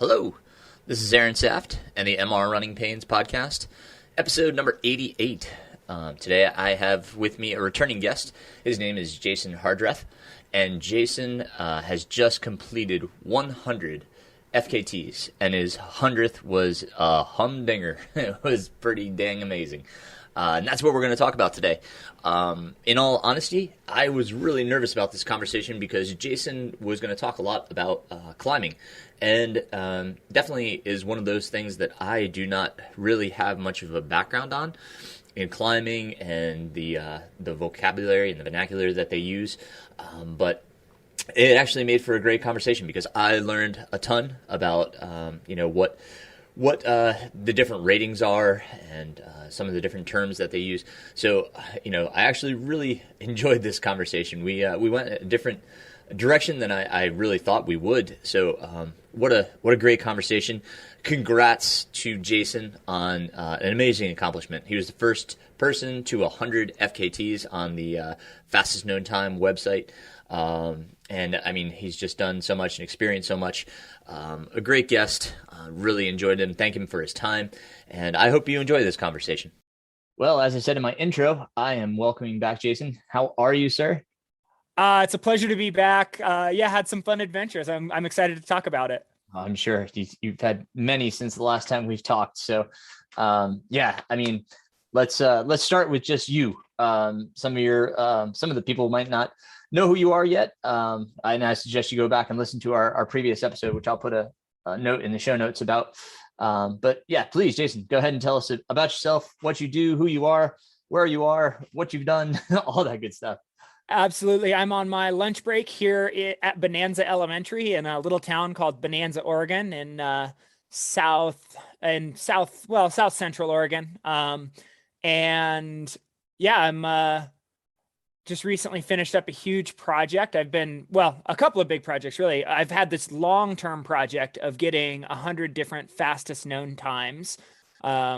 Hello, this is Aaron Saft and the MR Runningpains podcast, episode number 88. Today I have with me a returning guest. His name is Jason Hardrath, and Jason has just completed 100 FKTs, and his 100th was a humdinger. It was pretty dang amazing. And that's what we're going to talk about today. In all honesty, I was really nervous about this conversation because Jason was going to talk a lot about climbing. And definitely is one of those things that I do not really have much of a background on in climbing and the vocabulary and the vernacular that they use. But it actually made for a great conversation because I learned a ton about what the different ratings are and some of the different terms that they use. So, I actually really enjoyed this conversation. We went a different direction than I really thought we would. So, what a great conversation. Congrats to Jason on an amazing accomplishment. He was the first person to 100 FKTs on the fastest known time website. And I mean, he's just done so much and experienced so much. A great guest. Really enjoyed him. Thank him for his time. And I hope you enjoy this conversation. Well, as I said in my intro, I am welcoming back Jason. How are you, sir? It's a pleasure to be back. Had some fun adventures. I'm excited to talk about it. I'm sure you've had many since the last time we've talked. So, let's start with just you. Some of the people might not know who you are yet. And I suggest you go back and listen to our previous episode, which I'll put a note in the show notes about. But yeah, please, Jason, go ahead and tell us about yourself, what you do, who you are, where you are, what you've done, all that good stuff. Absolutely. I'm on my lunch break here at Bonanza Elementary in a little town called Bonanza, Oregon, in South Central Oregon. I'm just recently finished up a huge project. A couple of big projects, really. I've had this long-term project of getting 100 different fastest known times,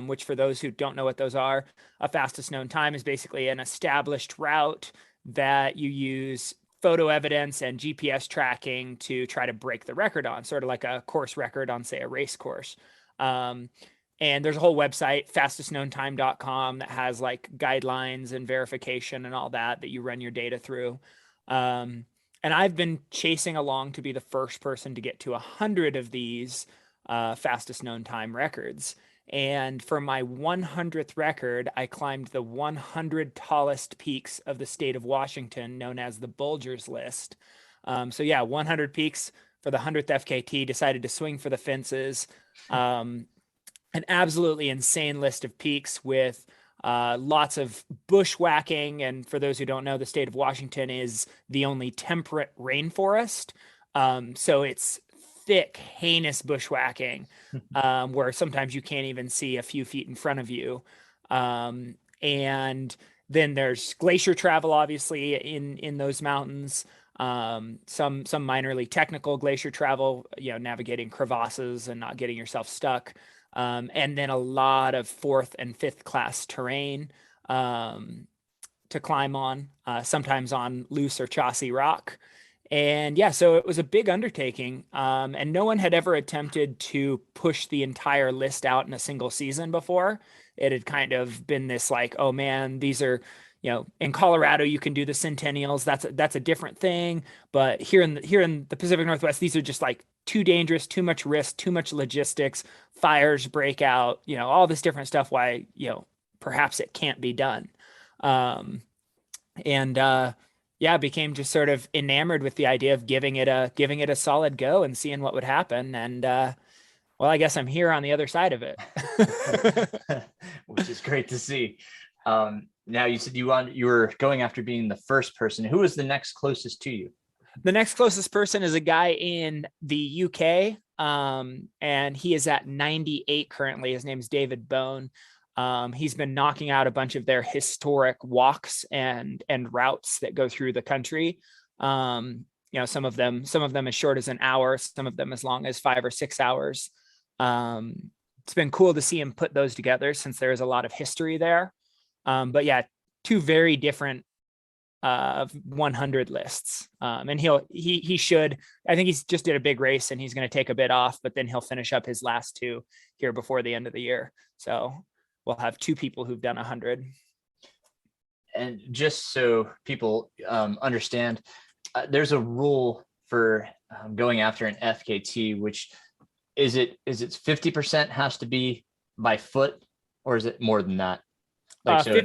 which for those who don't know what those are, a fastest known time is basically an established route that you use photo evidence and GPS tracking to try to break the record on, sort of like a course record on, say, a race course. And there's a whole website, fastestknowntime.com, that has like guidelines and verification and all that you run your data through. And I've been chasing along to be the first person to get to 100 of these fastest known time records. And for my 100th record, I climbed the 100 tallest peaks of the state of Washington, known as the Bulger's List. 100 peaks for the 100th FKT, decided to swing for the fences. An absolutely insane list of peaks with lots of bushwhacking. And for those who don't know, the state of Washington is the only temperate rainforest. So it's thick, heinous bushwhacking, where sometimes you can't even see a few feet in front of you. And then there's glacier travel, obviously, in those mountains. Some minorly technical glacier travel, navigating crevasses and not getting yourself stuck. And then a lot of 4th and 5th class terrain to climb on, sometimes on loose or chossy rock. And so it was a big undertaking, and no one had ever attempted to push the entire list out in a single season before. It had kind of been this like, oh man, these are, in Colorado you can do the centennials. That's a different thing. But here in the Pacific Northwest, these are just like too dangerous, too much risk, too much logistics. Fires break out, all this different stuff. Why, perhaps it can't be done. Became just sort of enamored with the idea of giving it a solid go and seeing what would happen. And I guess I'm here on the other side of it, which is great to see. Now you said you were going after being the first person. Who was the next closest to you? The next closest person is a guy in the UK, and he is at 98 currently. His name's David Bone. He's been knocking out a bunch of their historic walks and routes that go through the country. Some of them as short as an hour, some of them as long as 5 or 6 hours. It's been cool to see him put those together since there is a lot of history there. Two very different 100 lists. And he should, I think he's just did a big race and he's going to take a bit off, but then he'll finish up his last 2 here before the end of the year. So we'll have 2 people who've done 100. And just so people understand, there's a rule for going after an FKT, which is it 50% has to be by foot, or is it more than that? Like, so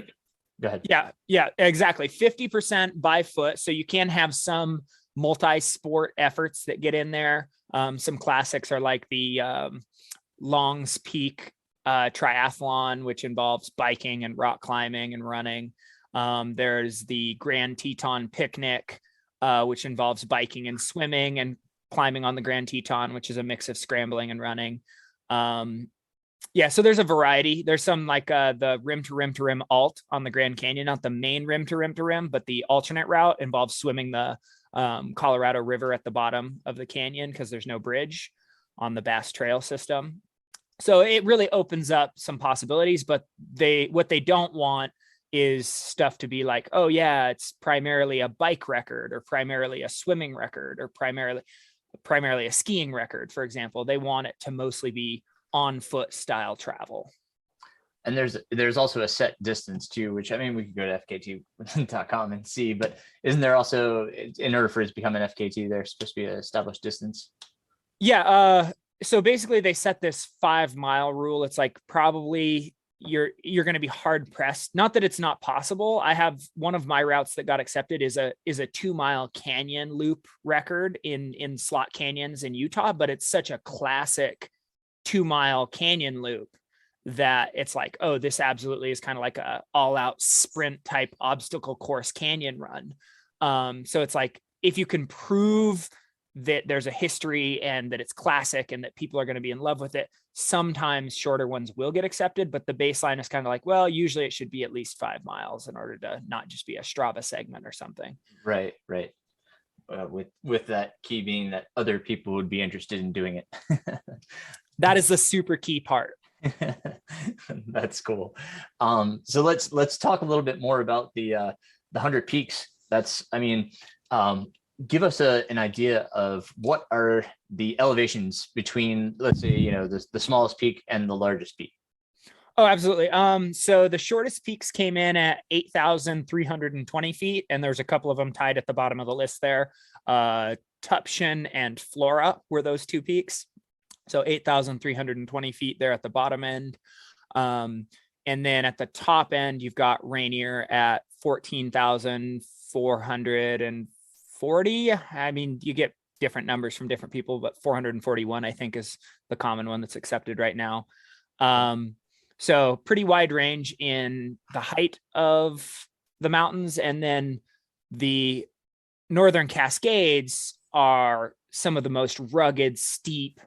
go ahead. Yeah, exactly. 50% by foot. So you can have some multi-sport efforts that get in there. Some classics are like the Long's Peak triathlon, which involves biking and rock climbing and running. There's the Grand Teton Picnic, which involves biking and swimming and climbing on the Grand Teton, which is a mix of scrambling and running. So there's a variety. There's some like the rim to rim to rim alt on the Grand Canyon, not the main rim to rim to rim, but the alternate route involves swimming the Colorado River at the bottom of the canyon because there's no bridge on the Bass Trail system. So it really opens up some possibilities, but what they don't want is stuff to be like, oh yeah, it's primarily a bike record or primarily a swimming record or primarily a skiing record, for example. They want it to mostly be on foot style travel. And there's also a set distance too, which, I mean, we could go to fkt.com and see, but isn't there also, in order for it to become an FKT, there's supposed to be an established distance? Yeah. So basically they set this 5 mile rule. It's like probably you're going to be hard pressed. Not that it's not possible. I have one of my routes that got accepted is a 2 mile canyon loop record in slot canyons in Utah, but it's such a classic 2 mile canyon loop that it's like, oh, this absolutely is kind of like a all out sprint type obstacle course canyon run. So it's like, if you can prove that there's a history and that it's classic and that people are going to be in love with it, sometimes shorter ones will get accepted, but the baseline is kind of like, well, usually it should be at least 5 miles in order to not just be a Strava segment or something. Right. With that key being that other people would be interested in doing it. That is the super key part. That's cool. So let's talk a little bit more about the 100 peaks. Give us an idea of what are the elevations between, let's say, the smallest peak and the largest peak. Oh, absolutely. So the shortest peaks came in at 8,320 feet, and there's a couple of them tied at the bottom of the list there. Tuption and Flora were those 2 peaks. So 8,320 feet there at the bottom end. And then at the top end, you've got Rainier at 14,440. I mean, you get different numbers from different people, but 441, I think, is the common one that's accepted right now. So pretty wide range in the height of the mountains. And then the Northern Cascades are some of the most rugged, steep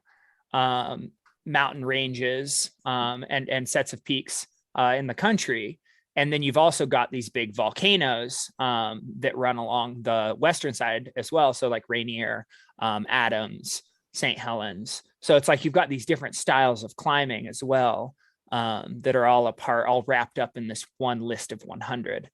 mountain ranges and sets of peaks in the country. And then you've also got these big volcanoes that run along the western side as well. So like Rainier, Adams, St. Helens. So it's like you've got these different styles of climbing as well that are all wrapped up in this one list of 100.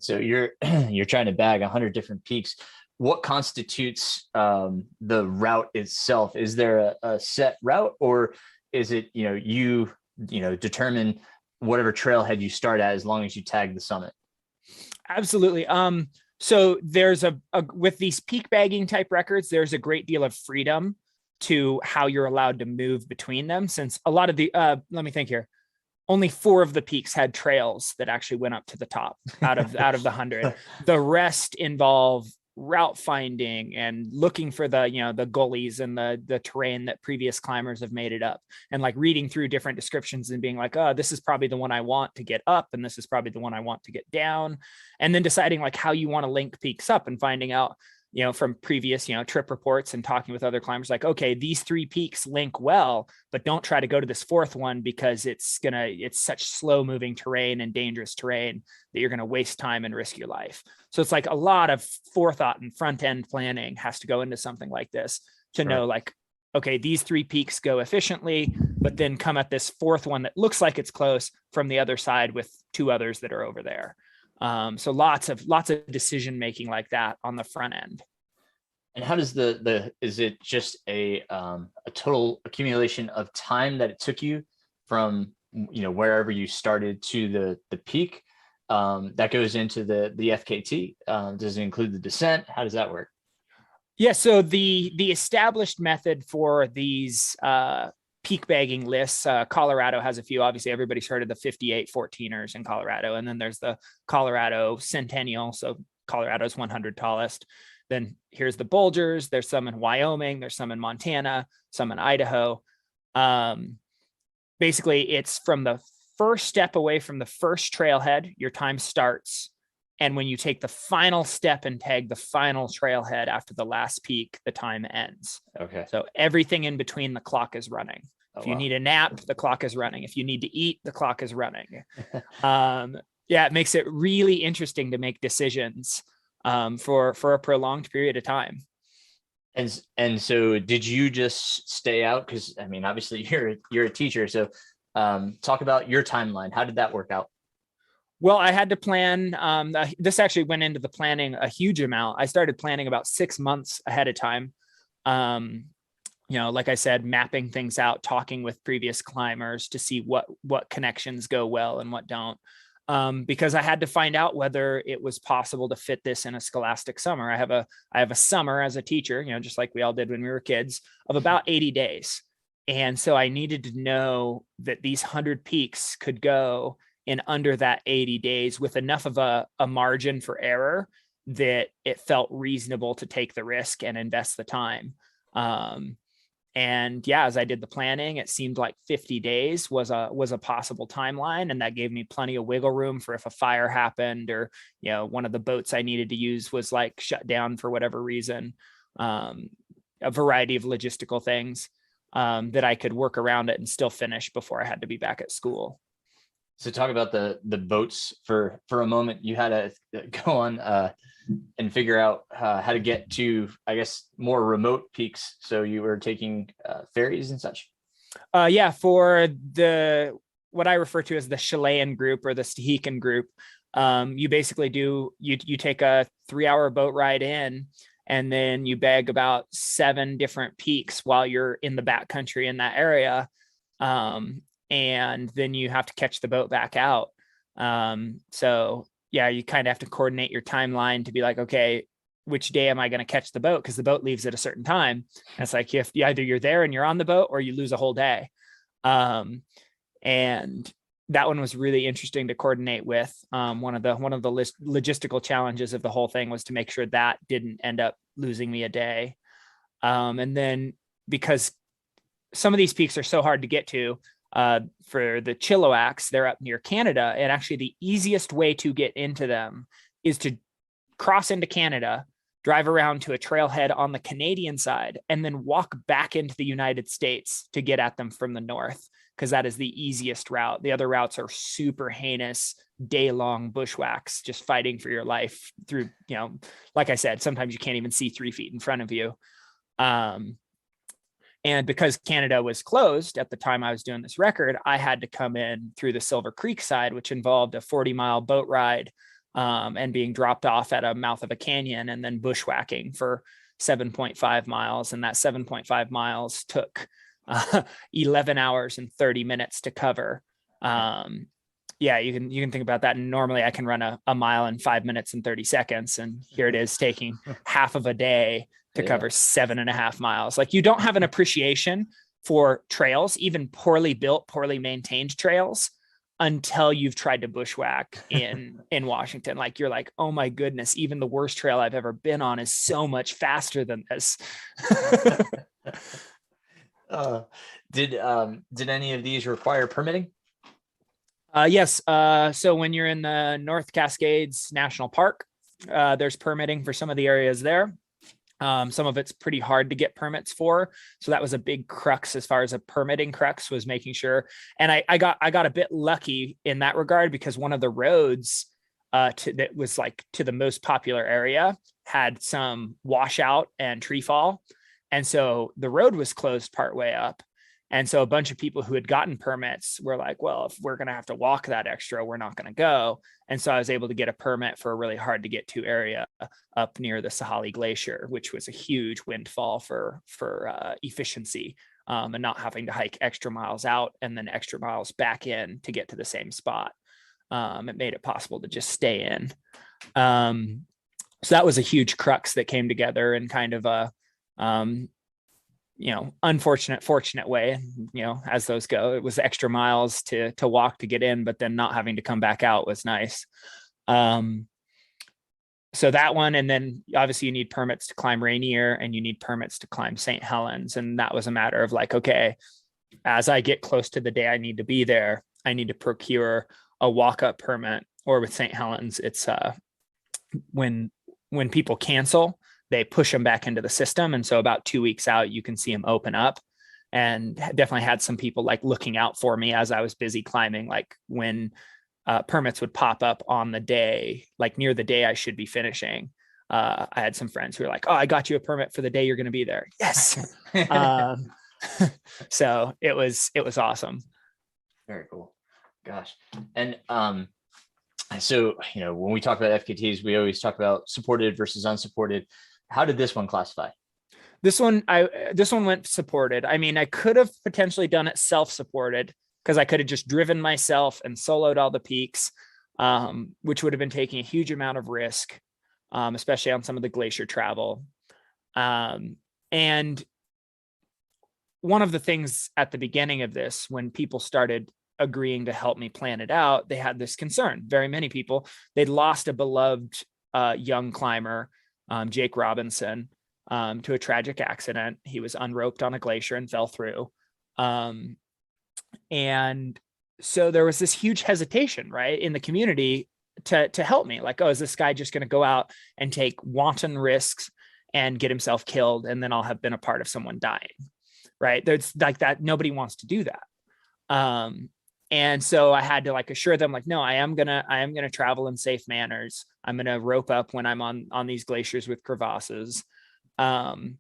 So you're trying to bag 100 different peaks. What constitutes the route itself? Is there a set route, or is it, you determine whatever trailhead you start at as long as you tag the summit? Absolutely. So there's with these peak bagging type records, there's a great deal of freedom to how you're allowed to move between them, since a lot of the, let me think here. Only 4 of the peaks had trails that actually went up to the top out of the 100. The rest involve route finding and looking for the gullies and the terrain that previous climbers have made it up, and like reading through different descriptions and being like, oh, this is probably the one I want to get up, and this is probably the one I want to get down, and then deciding like how you want to link peaks up and finding out from previous, trip reports and talking with other climbers, like, okay, these 3 peaks link well, but don't try to go to this 4th one because it's such slow moving terrain and dangerous terrain that you're going to waste time and risk your life. So it's like a lot of forethought and front end planning has to go into something like this to know, like, okay, these 3 peaks go efficiently, but then come at this 4th one that looks like it's close from the other side with 2 others that are over there. So lots of decision making like that on the front end. And how does is it just a total accumulation of time that it took you from wherever you started to the peak that goes into the FKT? Does it include the descent? How does that work? Yeah, so the established method for these peak bagging lists, Colorado has a few. Obviously, everybody's heard of the 58 14ers in Colorado, and then there's the Colorado Centennial. So Colorado's 100 tallest. Then here's the Bulgers. There's some in Wyoming. There's some in Montana. Some in Idaho. Basically, it's from the first step away from the first trailhead, your time starts. And when you take the final step and tag the final trailhead after the last peak, the time ends. Okay. So everything in between, the clock is running. If you need a nap, the clock is running. If you need to eat, the clock is running. Yeah, it makes it really interesting to make decisions for a prolonged period of time. And so did you just stay out? Because I mean, obviously you're a teacher. So talk about your timeline. How did that work out? Well, I had to plan. This actually went into the planning a huge amount. I started planning about 6 months ahead of time. Like I said, mapping things out, talking with previous climbers to see what connections go well and what don't. Because I had to find out whether it was possible to fit this in a scholastic summer. I have a summer as a teacher, just like we all did when we were kids, of about 80 days. And so I needed to know that these 100 peaks could go in under that 80 days with enough of a margin for error that it felt reasonable to take the risk and invest the time. And yeah, as I did the planning, it seemed like 50 days was a possible timeline. And that gave me plenty of wiggle room for if a fire happened or, one of the boats I needed to use was like shut down for whatever reason, a variety of logistical things that I could work around it and still finish before I had to be back at school. So talk about the boats for a moment. You had to go on and figure out how to get to, I guess, more remote peaks. So you were taking ferries and such. Yeah, for what I refer to as the Chilean group or the Stehekin group, you basically you take a 3-hour boat ride in, and then you bag about 7 different peaks while you're in the backcountry in that area. And then you have to catch the boat back out. So yeah, you kind of have to coordinate your timeline to be like, okay, which day am I going to catch the boat? Because the boat leaves at a certain time. And it's like, either you're there and you're on the boat or you lose a whole day. And that one was really interesting to coordinate with. One of the logistical challenges of the whole thing was to make sure that didn't end up losing me a day. And then because some of these peaks are so hard to get to, for the Chilliwacks, they're up near Canada. And actually the easiest way to get into them is to cross into Canada, drive around to a trailhead on the Canadian side, and then walk back into the United States to get at them from the north, because that is the easiest route. The other routes are super heinous, day-long bushwhacks, just fighting for your life through, like I said, sometimes you can't even see 3 feet in front of you. And because Canada was closed at the time I was doing this record, I had to come in through the Silver Creek side, which involved a 40-mile boat ride and being dropped off at a mouth of a canyon and then bushwhacking for 7.5 miles. And that 7.5 miles took 11 hours and 30 minutes to cover. Yeah, you can think about that. And normally I can run a mile in 5 minutes and 30 seconds. And here it is taking half of a day to cover 7.5 miles. Like, you don't have an appreciation for trails, even poorly built, poorly maintained trails, until you've tried to bushwhack in Washington. Like, you're like, oh my goodness, even the worst trail I've ever been on is so much faster than this. Did any of these require permitting? Yes. So when you're in the North Cascades National Park, there's permitting for some of the areas there. Some of it's pretty hard to get permits for. So that was a big crux as far as a permitting crux, was making sure. And I got a bit lucky in that regard, because one of the roads that was like to the most popular area had some washout and tree fall. And so the road was closed partway up. And so a bunch of people who had gotten permits were like, well, if we're going to have to walk that extra, we're not going to go. And so I was able to get a permit for a really hard to get to area up near the Sahali Glacier, which was a huge windfall for efficiency, and not having to hike extra miles out and then extra miles back in to get to the same spot. It made it possible to just stay in. So that was a huge crux that came together in kind of a, fortunate way, as those go. It was extra miles to walk to get in, but then not having to come back out was nice. So that one, and then obviously you need permits to climb Rainier and you need permits to climb St. Helens. And that was a matter of like, okay, as I get close to the day I need to be there, I need to procure a walk-up permit. Or with St. Helens, it's when people cancel, they push them back into the system. And so about 2 weeks out, you can see them open up. And definitely had some people like looking out for me as I was busy climbing, like when permits would pop up on the day, like near the day I should be finishing. I had some friends who were like, oh, I got you a permit for the day you're going to be there. Yes. So it was awesome. Very cool. Gosh. And so, when we talk about FKTs, we always talk about supported versus unsupported. How did this one classify? This one went supported. I mean, I could have potentially done it self-supported because I could have just driven myself and soloed all the peaks, which would have been taking a huge amount of risk, especially on some of the glacier travel. And one of the things at the beginning of this, when people started agreeing to help me plan it out, they had this concern. Very many people, they'd lost a beloved young climber, Jake Robinson, to a tragic accident. He was unroped on a glacier and fell through. And so there was this huge hesitation, right, in the community to help me. Like, oh, is this guy just going to go out and take wanton risks and get himself killed, and then I'll have been a part of someone dying, right? There's like that. Nobody wants to do that. And so I had to like assure them, like, no, I am gonna travel in safe manners. I'm gonna rope up when I'm on these glaciers with crevasses. And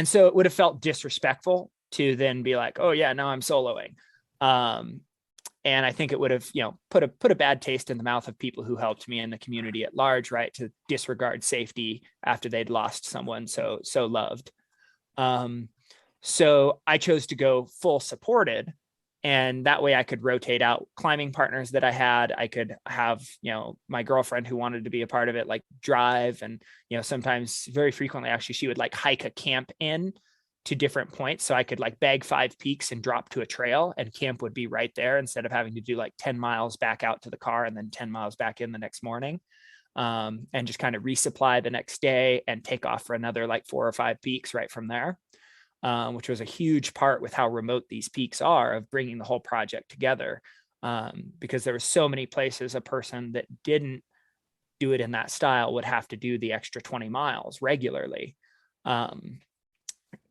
so it would have felt disrespectful to then be like, oh yeah, now I'm soloing. And I think it would have, put a bad taste in the mouth of people who helped me in the community at large, right? To disregard safety after they'd lost someone so loved. So I chose to go full supported. And that way I could rotate out climbing partners that I had. I could have, my girlfriend who wanted to be a part of it, like drive. And, sometimes very frequently, actually, she would like hike a camp in to different points. So I could like bag 5 peaks and drop to a trail, and camp would be right there instead of having to do like 10 miles back out to the car and then 10 miles back in the next morning. And just kind of resupply the next day and take off for another like 4 or 5 peaks right from there. Which was a huge part with how remote these peaks are of bringing the whole project together, because there were so many places a person that didn't do it in that style would have to do the extra 20 miles regularly.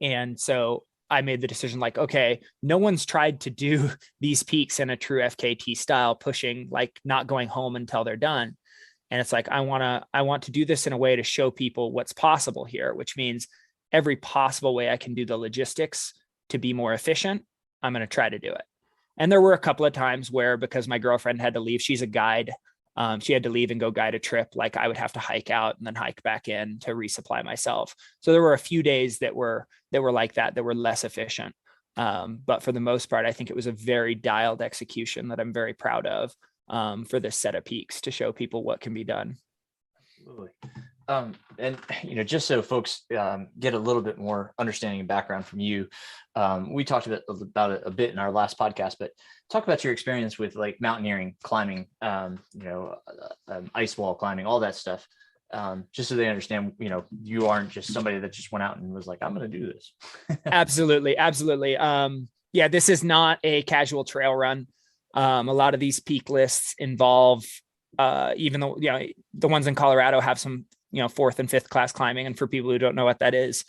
And so I made the decision like, okay, no one's tried to do these peaks in a true FKT style, pushing, like not going home until they're done. And it's like, I want to do this in a way to show people what's possible here, which means every possible way I can do the logistics to be more efficient, I'm going to try to do it. And there were a couple of times where, because my girlfriend had to leave, she's a guide. She had to leave and go guide a trip. Like I would have to hike out and then hike back in to resupply myself. So there were a few days that were like that were less efficient. But for the most part, I think it was a very dialed execution that I'm very proud of, for this set of peaks to show people what can be done. Absolutely. And just so folks get a little bit more understanding and background from you, we talked about it a bit in our last podcast, but talk about your experience with like mountaineering, climbing, ice wall climbing, all that stuff, just so they understand, you aren't just somebody that just went out and was like, I'm going to do this. Absolutely. Yeah, this is not a casual trail run. A lot of these peak lists involve, even though, the ones in Colorado have some, 4th and 5th class climbing. And for people who don't know what that is,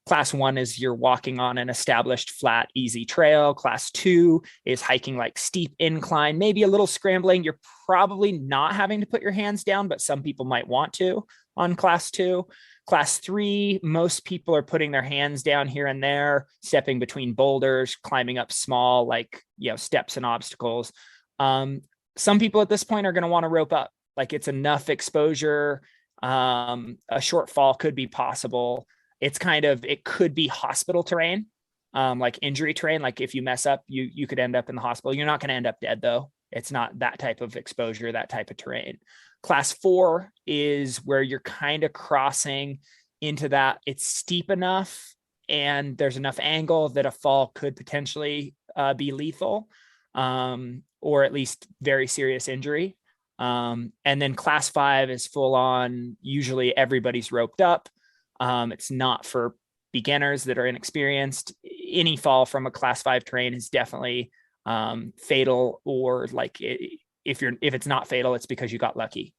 class 1 is you're walking on an established flat, easy trail. Class 2 is hiking like steep incline, maybe a little scrambling. You're probably not having to put your hands down, but some people might want to on class 2. Class 3, most people are putting their hands down here and there, stepping between boulders, climbing up small, like, steps and obstacles. Some people at this point are going to want to rope up. Like, it's enough exposure. A short fall could be possible. It could be hospital terrain, like injury terrain. Like, if you mess up, you could end up in the hospital. You're not going to end up dead though. It's not that type of exposure, that type of terrain. Class 4 is where you're kind of crossing into that. It's steep enough and there's enough angle that a fall could potentially be lethal, or at least very serious injury. And then class 5 is full on. Usually everybody's roped up. It's not for beginners that are inexperienced. Any fall from a class 5 terrain is definitely fatal, or like if it's not fatal, it's because you got lucky.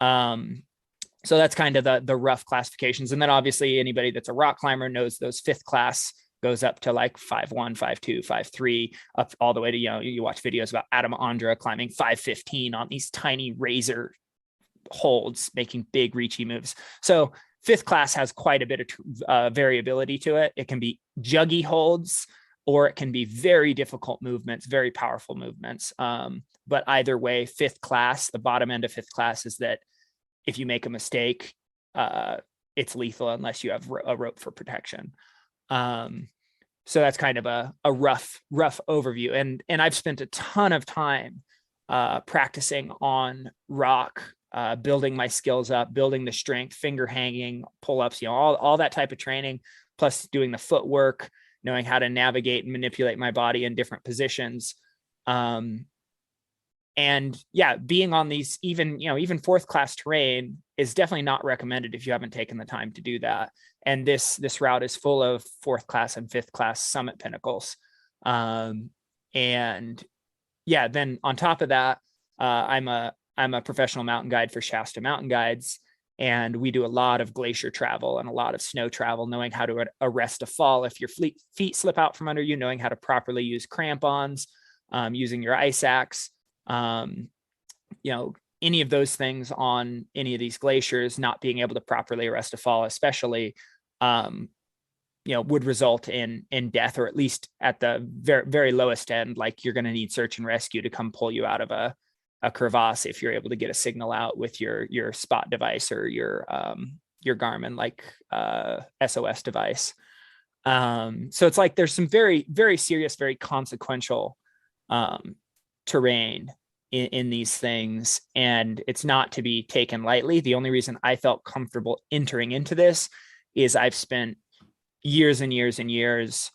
So that's kind of the rough classifications. And then obviously anybody that's a rock climber knows those 5th class goes up to like 5'1", 5'2", 5'3", up all the way to, you watch videos about Adam Ondra climbing 5'15" on these tiny razor holds, making big reachy moves. So 5th class has quite a bit of variability to it. It can be juggy holds, or it can be very difficult movements, very powerful movements. But either way, 5th class, the bottom end of 5th class is that if you make a mistake, it's lethal unless you have a rope for protection. So that's kind of a rough overview. And I've spent a ton of time practicing on rock, building my skills up, building the strength, finger hanging, pull-ups, all that type of training, plus doing the footwork, knowing how to navigate and manipulate my body in different positions. And yeah, being on these, even 4th class terrain is definitely not recommended if you haven't taken the time to do that. And this route is full of 4th class and 5th class summit pinnacles. And yeah, then on top of that, I'm a professional mountain guide for Shasta Mountain Guides. And we do a lot of glacier travel and a lot of snow travel, knowing how to arrest a fall if your feet slip out from under you, knowing how to properly use crampons, using your ice axe, any of those things on any of these glaciers, not being able to properly arrest a fall, especially, would result in death, or at least at the very, very lowest end. Like, you're going to need search and rescue to come pull you out of a crevasse if you're able to get a signal out with your spot device or your Garmin SOS device. So it's like there's some very, very serious, very consequential terrain in these things, and it's not to be taken lightly. The only reason I felt comfortable entering into this is I've spent years and years and years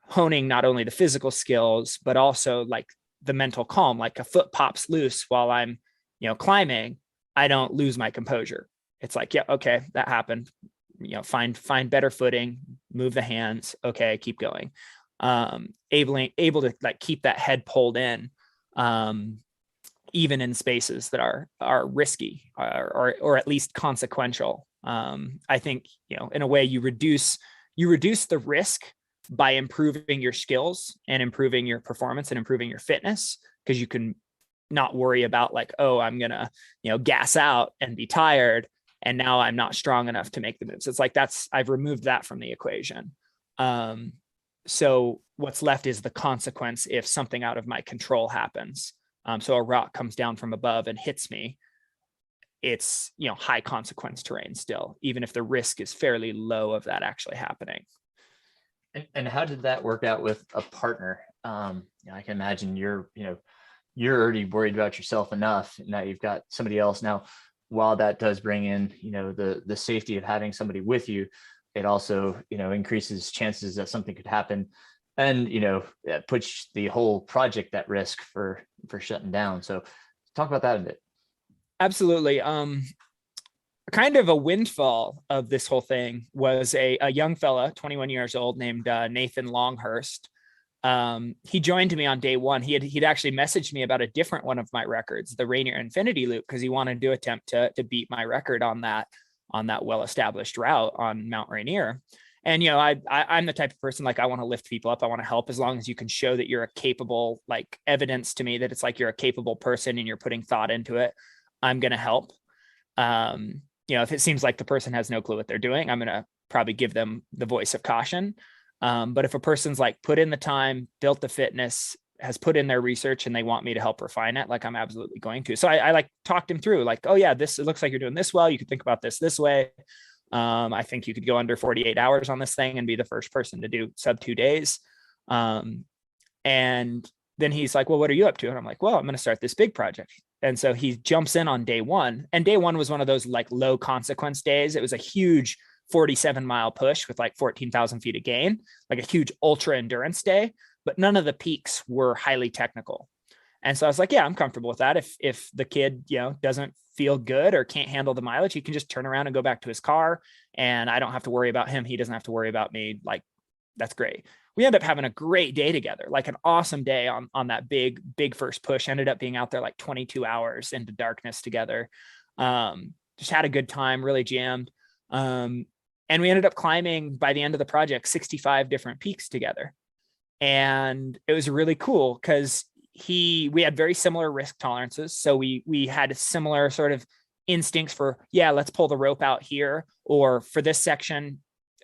honing not only the physical skills, but also like the mental calm. Like, a foot pops loose while I'm, climbing, I don't lose my composure. It's like, yeah, okay, that happened. Find better footing, move the hands. Okay, keep going. Able to like keep that head pulled in, even in spaces that are risky, or at least consequential. I think, in a way, you reduce the risk by improving your skills and improving your performance and improving your fitness, because you can not worry about like, oh, I'm gonna, gas out and be tired, and now I'm not strong enough to make the moves. It's like, I've removed that from the equation. So what's left is the consequence if something out of my control happens. So a rock comes down from above and hits me. It's, high consequence terrain still, even if the risk is fairly low of that actually happening. And how did that work out with a partner? I can imagine you're already worried about yourself enough. Now you've got somebody else. Now, while that does bring in, the safety of having somebody with you, it also, increases chances that something could happen, and, it puts the whole project at risk for shutting down. So talk about that a bit. Absolutely. Kind of a windfall of this whole thing was a young fella, 21 years old, named Nathan Longhurst. He joined me on day one. He'd actually messaged me about a different one of my records, the Rainier Infinity Loop, because he wanted to attempt to beat my record on that well-established route on Mount Rainier. And, I'm the type of person, like, I want to lift people up. I want to help, as long as you can show that you're a capable, like, evidence to me that it's like you're a capable person and you're putting thought into it, I'm going to help. if it seems like the person has no clue what they're doing, I'm going to probably give them the voice of caution. But if a person's like put in the time, built the fitness, has put in their research, and they want me to help refine it, like I'm absolutely going to. So I like talked him through like, oh yeah, it looks like you're doing this well. You could think about this way. I think you could go under 48 hours on this thing and be the first person to do sub 2 days. And then he's like, well, what are you up to? And I'm like, well, I'm going to start this big project. And so he jumps in on day one. And day one was one of those like low consequence days. It was a huge 47-mile push with like 14,000 feet of gain, like a huge ultra endurance day, but none of the peaks were highly technical. And so I was like, yeah, I'm comfortable with that. If the kid, doesn't feel good or can't handle the mileage, he can just turn around and go back to his car, and I don't have to worry about him. He doesn't have to worry about me. Like, that's great. We end up having a great day together, like an awesome day on that big first push. Ended up being out there like 22 hours into darkness together. Just had a good time, really jammed. And we ended up climbing by the end of the project 65 different peaks together. And it was really cool because we had very similar risk tolerances. So we had similar sort of instincts for, yeah, let's pull the rope out here, or for this section,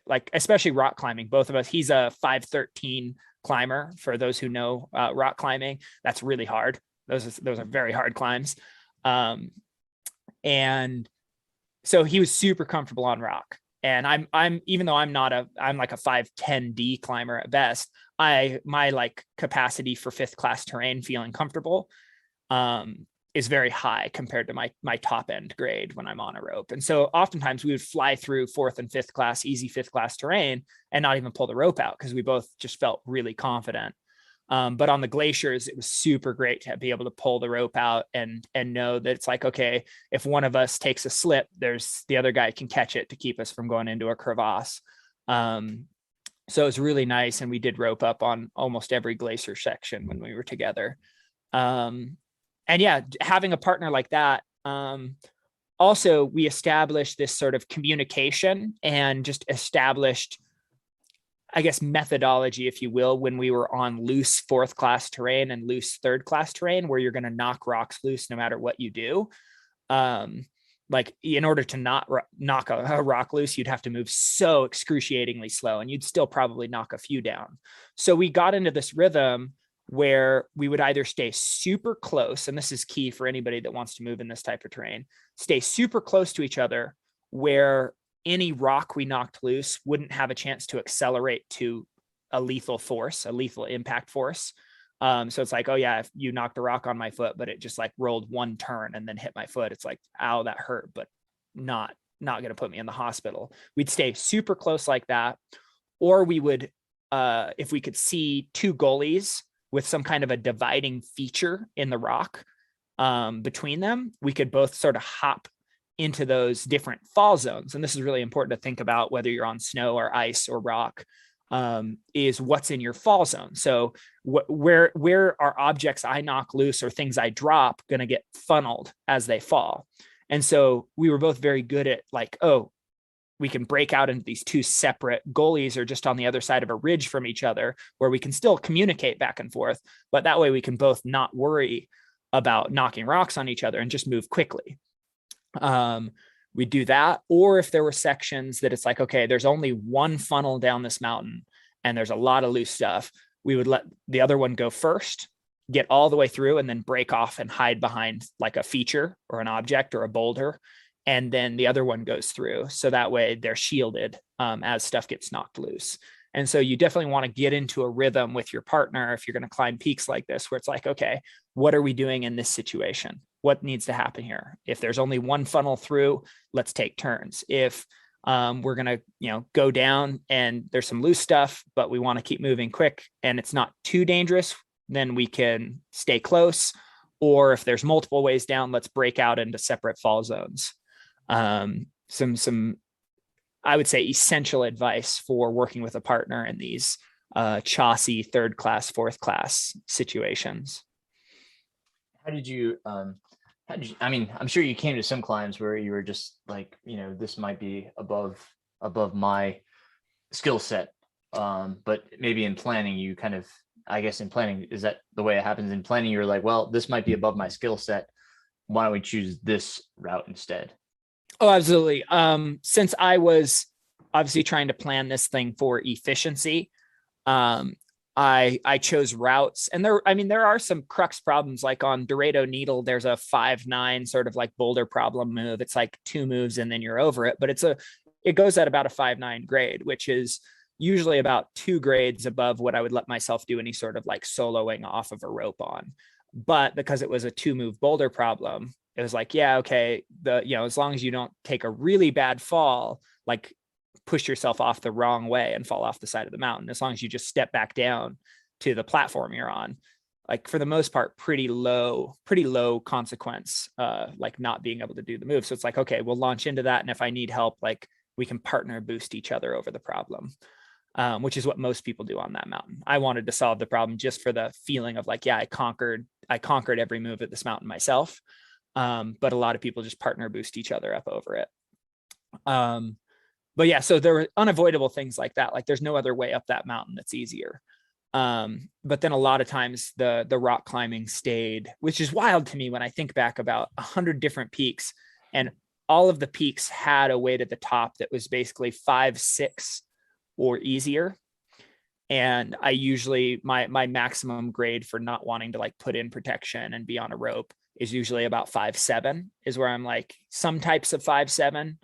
like especially rock climbing, both of us, he's a 513 climber. For those who know rock climbing, that's really hard. Those are very hard climbs. And so he was super comfortable on rock. And I'm even though I'm like a 510D climber at best, my like capacity for 5th class terrain, feeling comfortable, is very high compared to my top end grade when I'm on a rope. And so oftentimes we would fly through 4th and 5th class, easy 5th class terrain and not even pull the rope out because we both just felt really confident. But on the glaciers, it was super great to be able to pull the rope out and know that it's like, okay, if one of us takes a slip, there's the other guy can catch it to keep us from going into a crevasse. So it was really nice. And we did rope up on almost every glacier section when we were together. And yeah, having a partner like that, also we established this sort of communication and just established, I guess, methodology, if you will, when we were on loose 4th class terrain and loose 3rd class terrain, where you're going to knock rocks loose no matter what you do. Like in order to not knock a rock loose, you'd have to move so excruciatingly slow, and you'd still probably knock a few down. So we got into this rhythm where we would either stay super close, and this is key for anybody that wants to move in this type of terrain, stay super close to each other, where any rock we knocked loose wouldn't have a chance to accelerate to a lethal force, a lethal impact force. So it's like, oh yeah, if you knocked a rock on my foot, but it just like rolled one turn and then hit my foot, it's like, ow, that hurt, but not going to put me in the hospital. We'd stay super close like that. Or we would, if we could see 2 gullies with some kind of a dividing feature in the rock between them, we could both sort of hop into those different fall zones. And this is really important to think about whether you're on snow or ice or rock, is what's in your fall zone. So where are objects I knock loose or things I drop going to get funneled as they fall? And so we were both very good at like, oh, we can break out into these 2 separate gullies or just on the other side of a ridge from each other where we can still communicate back and forth, but that way we can both not worry about knocking rocks on each other and just move quickly. We do that. Or if there were sections that it's like, okay, there's only one funnel down this mountain and there's a lot of loose stuff, we would let the other one go first, get all the way through, and then break off and hide behind like a feature or an object or a boulder. And then the other one goes through. So that way they're shielded as stuff gets knocked loose. And so you definitely want to get into a rhythm with your partner if you're going to climb peaks like this, where it's like, okay, what are we doing in this situation? What needs to happen here? If there's only one funnel through, let's take turns. If we're going to, go down and there's some loose stuff, but we want to keep moving quick and it's not too dangerous, then we can stay close. Or if there's multiple ways down, let's break out into separate fall zones. Some I would say essential advice for working with a partner in these chossy 3rd class, 4th class situations. How did you, I mean, I'm sure you came to some climbs where you were just like, this might be above my skill set. But maybe in planning, you kind of, I guess in planning, is that the way it happens in planning? You're like, well, this might be above my skill set. Why don't we choose this route instead? Oh, absolutely. Since I was obviously trying to plan this thing for efficiency, um, I chose routes, and there are some crux problems. Like on Dorado Needle, there's a 5-9 sort of like boulder problem move. It's like 2 moves and then you're over it, but it goes at about a 5-9 grade, which is usually about 2 grades above what I would let myself do any sort of like soloing off of a rope on. But because it was a 2-move boulder problem, it was like, yeah, okay, as long as you don't take a really bad fall, like push yourself off the wrong way and fall off the side of the mountain, as long as you just step back down to the platform you're on, like for the most part, pretty low consequence, like not being able to do the move. So it's like, okay, we'll launch into that. And if I need help, like we can partner boost each other over the problem. Which is what most people do on that mountain. I wanted to solve the problem just for the feeling of like, yeah, I conquered every move at this mountain myself. But a lot of people just partner boost each other up over it. But yeah, so there were unavoidable things like that. Like there's no other way up that mountain that's easier. But then a lot of times the rock climbing stayed, which is wild to me when I think back about 100 different peaks, and all of the peaks had a weight at the top that was basically 5, 6 or easier. And I usually, my maximum grade for not wanting to like put in protection and be on a rope is usually about 5-7, is where I'm like, some types of 5-7,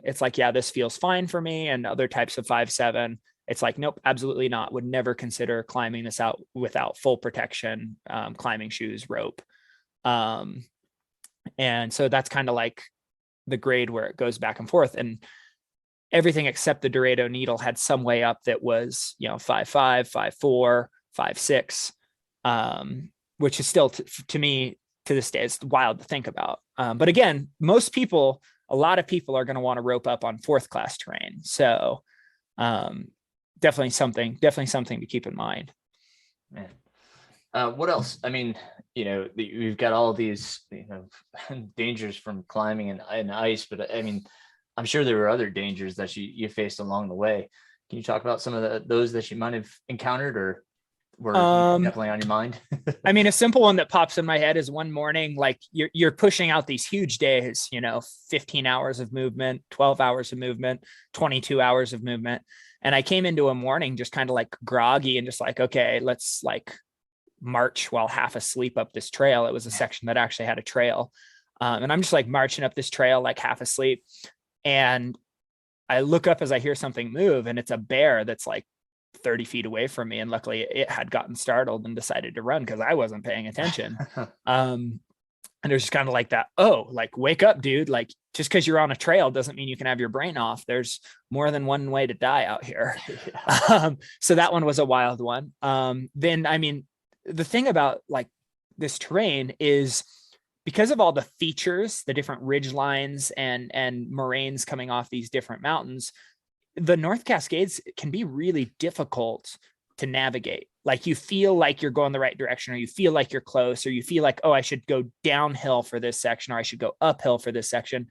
it's like, yeah, this feels fine for me. And other types of 5-7, it's like, nope, absolutely not. Would never consider climbing this out without full protection, climbing shoes, rope. And so that's kind of like the grade where it goes back and forth. And everything except the Dorado Needle had some way up that was, 5-5, 5-4, 5-6, which is still to me to this day, it's wild to think about. But again, a lot of people are going to want to rope up on 4th class terrain. So definitely something to keep in mind. Man. What else? I mean, we've got all these, dangers from climbing and ice, but I mean, I'm sure there were other dangers that you faced along the way. Can you talk about some of those that you might have encountered or were definitely on your mind? I mean, a simple one that pops in my head is one morning, like you're pushing out these huge days, 15 hours of movement, 12 hours of movement, 22 hours of movement. And I came into a morning just kind of like groggy and just like, okay, let's like march while half asleep up this trail. It was a section that actually had a trail. And I'm just like marching up this trail, like half asleep. And I look up as I hear something move, and it's a bear that's like 30 feet away from me. And luckily it had gotten startled and decided to run because I wasn't paying attention. And there's just kind of like that, oh, like wake up, dude. Like just because you're on a trail doesn't mean you can have your brain off. There's more than one way to die out here. So that one was a wild one. Then, I mean, the thing about like this terrain is because of all the features, the different ridge lines and moraines coming off these different mountains, the North Cascades can be really difficult to navigate. Like you feel like you're going the right direction, or you feel like you're close, or you feel like, oh, I should go downhill for this section, or I should go uphill for this section.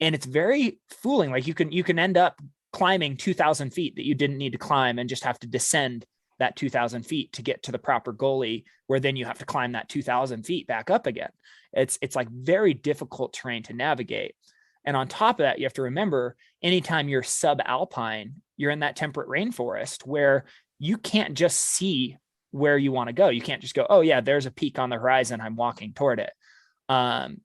And it's very fooling. Like you can end up climbing 2,000 feet that you didn't need to climb and just have to descend that 2,000 feet to get to the proper goalie, where then you have to climb that 2,000 feet back up again. It's like very difficult terrain to navigate. And on top of that, you have to remember, anytime you're subalpine, you're in that temperate rainforest where you can't just see where you want to go. You can't just go, oh yeah, there's a peak on the horizon, I'm walking toward it.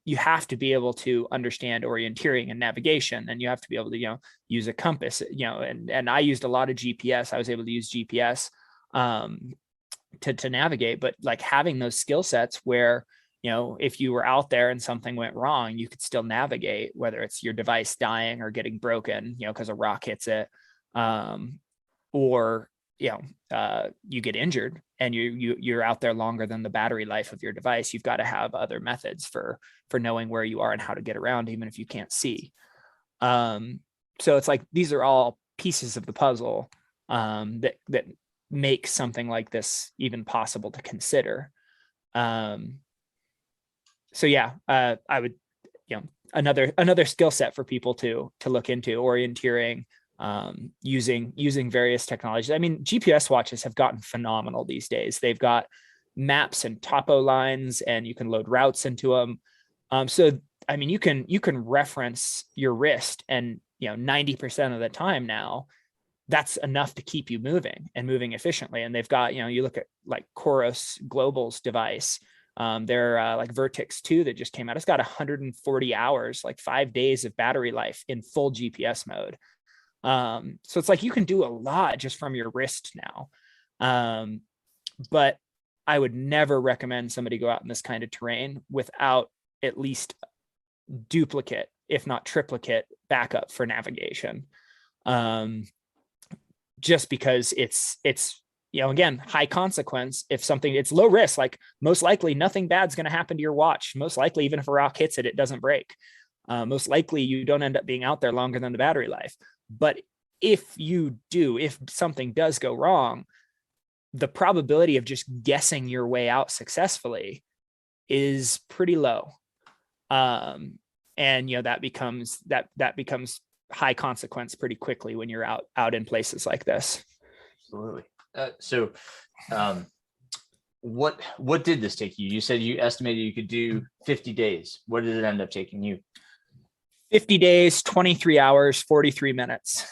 You have to be able to understand orienteering and navigation, and you have to be able to, use a compass, and I used a lot of GPS. I was able to use GPS to navigate, but like having those skill sets where, if you were out there and something went wrong, you could still navigate, whether it's your device dying or getting broken, because a rock hits it, or you get injured and you're out there longer than the battery life of your device. You've got to have other methods for knowing where you are and how to get around, even if you can't see. So it's like these are all pieces of the puzzle that make something like this even possible to consider. So yeah, I would, another skill set for people to look into, orienteering, using various technologies. I mean, GPS watches have gotten phenomenal these days. They've got maps and topo lines, and you can load routes into them. So I mean, you can reference your wrist, and 90% of the time now, that's enough to keep you moving and moving efficiently. And they've got, you look at like Chorus Global's device, their like Vertex 2 that just came out. It's got 140 hours, like 5 days of battery life in full GPS mode. So it's like you can do a lot just from your wrist now. But I would never recommend somebody go out in this kind of terrain without at least duplicate, if not triplicate, backup for navigation. Just because it's again, high consequence. If something, it's low risk, like most likely nothing bad's going to happen to your watch. Most likely, even if a rock hits it, it doesn't break. Most likely you don't end up being out there longer than the battery life. But if something does go wrong, the probability of just guessing your way out successfully is pretty low. And that becomes high consequence pretty quickly when you're out in places like this. Absolutely. So what did this take you? You said you estimated you could do 50 days. What did it end up taking you? 50 days, 23 hours, 43 minutes.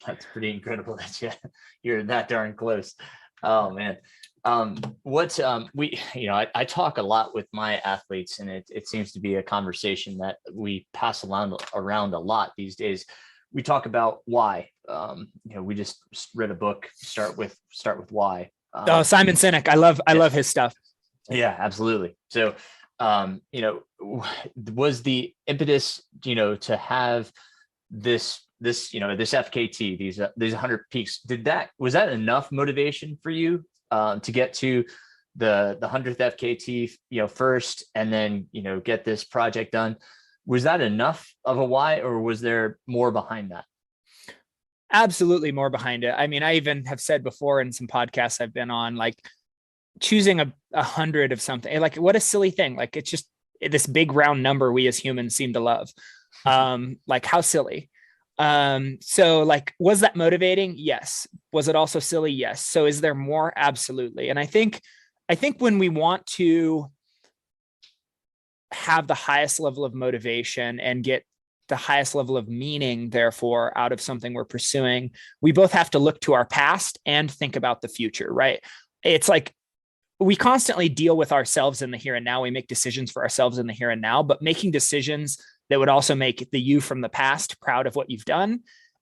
That's pretty incredible that you're that darn close. Oh man. I talk a lot with my athletes, and it seems to be a conversation that we pass around a lot these days. We talk about why. We just read a book, start with why. Simon Sinek. I love his stuff. Yeah, absolutely. So, was the impetus, to have this FKT, these 100 peaks, was that enough motivation for you to get to the 100th FKT, first, and then, get this project done? Was that enough of a why, or was there more behind that? Absolutely more behind it. I mean, I even have said before in some podcasts I've been on, like, choosing 100 of something, like, what a silly thing. Like, it's just this big round number we as humans seem to love. Like, how silly. So, like, was that motivating? Yes. Was it also silly? Yes. So is there more? Absolutely. And I think when we want to have the highest level of motivation and get the highest level of meaning, therefore, out of something we're pursuing, we both have to look to our past and think about the future, right? It's like we constantly deal with ourselves in the here and now. We make decisions for ourselves in the here and now, but making decisions that would also make the you from the past proud of what you've done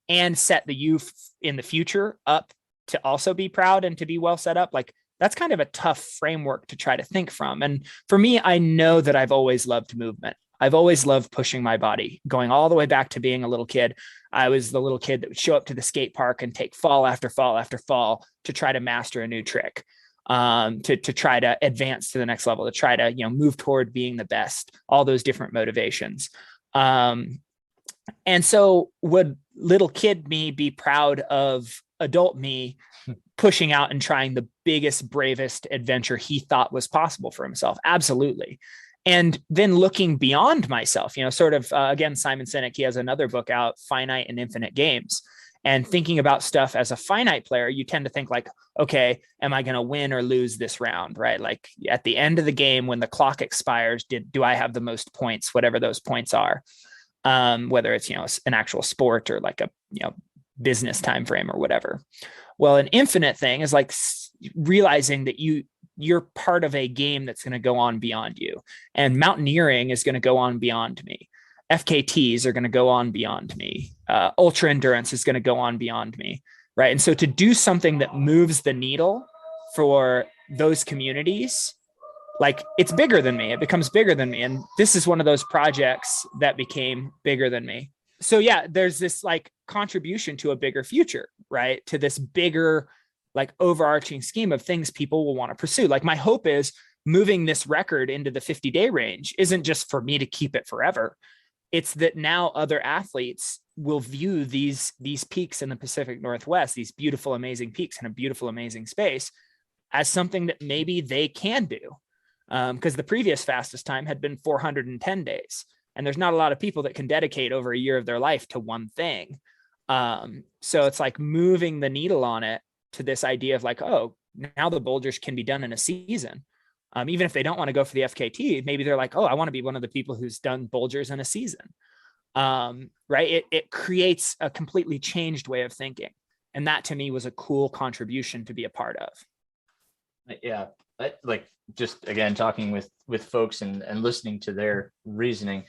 and set the you in the future up to also be proud and to be well set up. Like, that's kind of a tough framework to try to think from. And for me, I know that I've always loved movement. I've always loved pushing my body, going all the way back to being a little kid. I was the little kid that would show up to the skate park and take fall after fall after fall to try to master a new trick, to try to advance to the next level, to try to, move toward being the best, all those different motivations. And so would little kid me be proud of adult me pushing out and trying the biggest, bravest adventure he thought was possible for himself? Absolutely. And then looking beyond myself, sort of, again, Simon Sinek, he has another book out, Finite and Infinite Games. And thinking about stuff as a finite player, you tend to think like, okay, am I going to win or lose this round, right? Like, at the end of the game, when the clock expires, do I have the most points, whatever those points are, whether it's, an actual sport or like a, business time frame or whatever. Well, an infinite thing is like realizing that you're part of a game that's going to go on beyond you, and mountaineering is going to go on beyond me. FKTs are going to go on beyond me. Ultra endurance is going to go on beyond me. Right. And so to do something that moves the needle for those communities, like, it's bigger than me. It becomes bigger than me. And this is one of those projects that became bigger than me. So yeah, there's this like contribution to a bigger future, right? To this bigger, like, overarching scheme of things people will want to pursue. Like, my hope is moving this record into the 50-day range isn't just for me to keep it forever. It's that now other athletes will view these peaks in the Pacific Northwest, these beautiful, amazing peaks in a beautiful, amazing space, as something that maybe they can do. Because the previous fastest time had been 410 days. And there's not a lot of people that can dedicate over a year of their life to one thing. So it's like moving the needle on it to this idea of like, oh, now the boulders can be done in a season. Even if they don't want to go for the FKT, maybe they're like, oh, I want to be one of the people who's done Bulgers in a season. Right? It creates a completely changed way of thinking. And that to me was a cool contribution to be a part of. Yeah. Like just again, talking with folks and listening to their reasoning,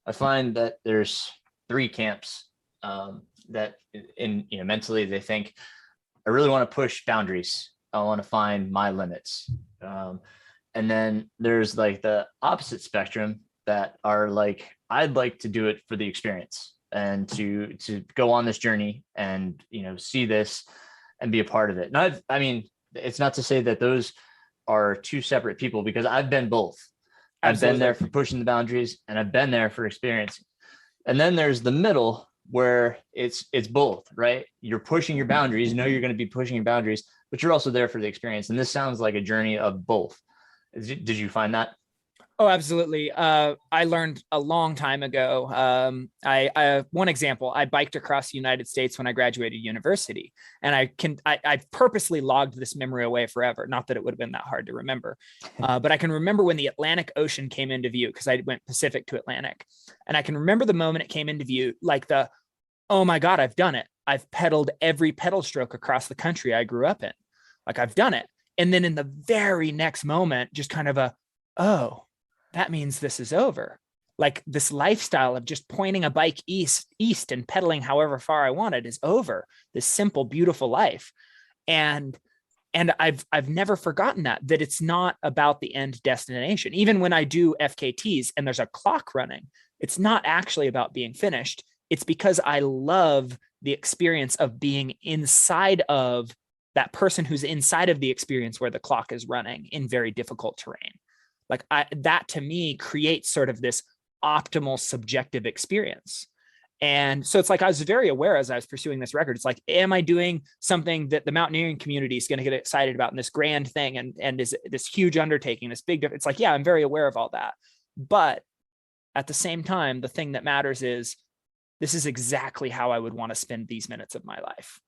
I find that there's three camps that in, mentally they think, I really want to push boundaries. I want to find my limits. And then there's like the opposite spectrum that are like, I'd like to do it for the experience and to go on this journey and, see this and be a part of it. And I mean, it's not to say that those are two separate people, because I've been both. I've Absolutely. been there for pushing the boundaries and I've been there for experiencing. And then there's the middle where it's both, right? You're pushing your boundaries, you're going to be pushing your boundaries, but you're also there for the experience. And this sounds like a journey of both. Did you find that? Oh, absolutely. I learned a long time ago. I one example, I biked across the United States when I graduated university, and I purposely logged this memory away forever. Not that it would have been that hard to remember, but I can remember when the Atlantic Ocean came into view, because I went Pacific to Atlantic, and I can remember the moment it came into view, like oh my God, I've done it. I've pedaled every pedal stroke across the country I grew up in. Like, I've done it. And then in the very next moment, just kind of oh, that means this is over. Like, this lifestyle of just pointing a bike east and pedaling however far I wanted is over. This simple, beautiful life. And I've never forgotten that it's not about the end destination. Even when I do FKTs and there's a clock running, it's not actually about being finished. It's because I love the experience of being inside of that person who's inside of the experience where the clock is running in very difficult terrain. Like, that to me creates sort of this optimal subjective experience. And so it's like, I was very aware as I was pursuing this record, it's like, am I doing something that the mountaineering community is going to get excited about in this grand thing and is this huge undertaking, this big, it's like, yeah, I'm very aware of all that. But at the same time, the thing that matters is, this is exactly how I would want to spend these minutes of my life.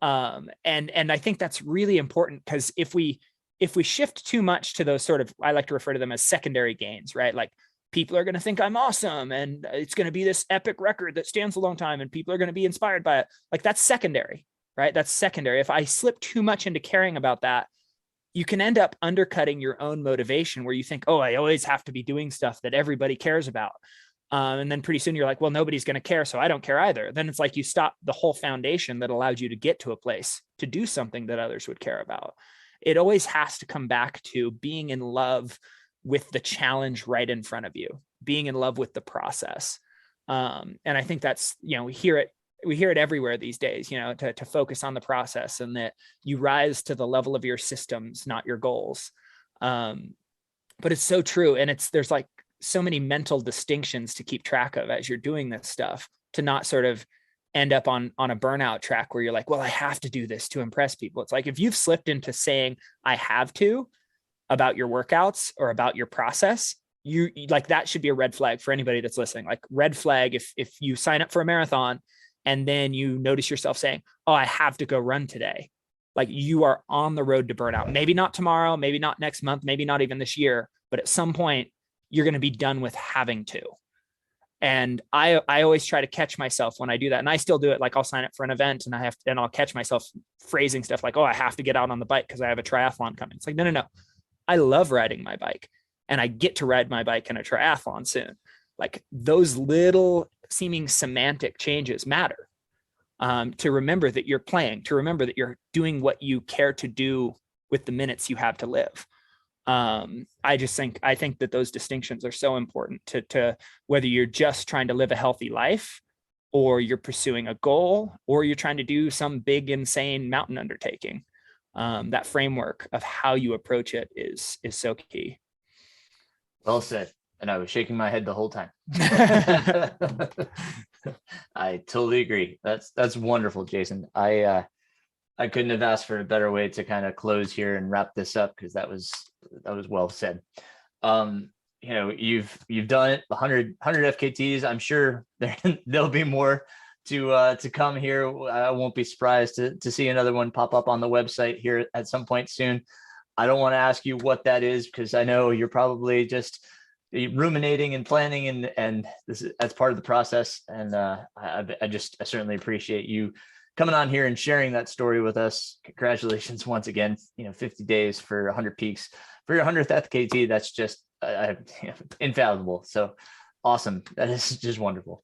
And I think that's really important, because if we shift too much to those sort of, I like to refer to them as secondary gains, right? Like, people are going to think I'm awesome and it's going to be this epic record that stands a long time and people are going to be inspired by it. Like, that's secondary, right? That's secondary. If I slip too much into caring about that, you can end up undercutting your own motivation, where you think, oh, I always have to be doing stuff that everybody cares about. And then pretty soon you're like, well, nobody's going to care, so I don't care either. Then it's like you stop the whole foundation that allowed you to get to a place to do something that others would care about. It always has to come back to being in love with the challenge right in front of you, being in love with the process. And I think that's, we hear it everywhere these days, to focus on the process, and that you rise to the level of your systems, not your goals. But it's so true. And there's like so many mental distinctions to keep track of as you're doing this stuff, to not sort of end up on a burnout track where you're like, well, I have to do this to impress people. It's like, if you've slipped into saying I have to about your workouts or about your process, you like, that should be a red flag for anybody that's listening. Like, red flag if you sign up for a marathon and then you notice yourself saying, oh, I have to go run today. Like, you are on the road to burnout. Maybe not tomorrow, maybe not next month, maybe not even this year, but at some point you're going to be done with having to. And I always try to catch myself when I do that. And I still do it. Like, I'll sign up for an event and I'll catch myself phrasing stuff like, oh, I have to get out on the bike because I have a triathlon coming. It's like, no. I love riding my bike, and I get to ride my bike in a triathlon soon. Like, those little seeming semantic changes matter, to remember that you're playing, to remember that you're doing what you care to do with the minutes you have to live. I think that those distinctions are so important to whether you're just trying to live a healthy life, or you're pursuing a goal, or you're trying to do some big, insane mountain undertaking. That framework of how you approach it is so key. Well said. And I was shaking my head the whole time. I totally agree. That's wonderful, Jason. I couldn't have asked for a better way to kind of close here and wrap this up, because that was well said. You've done it 100 FKTs. I'm sure there'll be more to come here. I won't be surprised to see another one pop up on the website here at some point soon. I don't want to ask you what that is because I know you're probably just ruminating and planning, and that's part of the process. And I certainly appreciate you coming on here and sharing that story with us. Congratulations once again. 50 days for 100 peaks for your 100th FKT. That's just infallible. So awesome. That is just wonderful.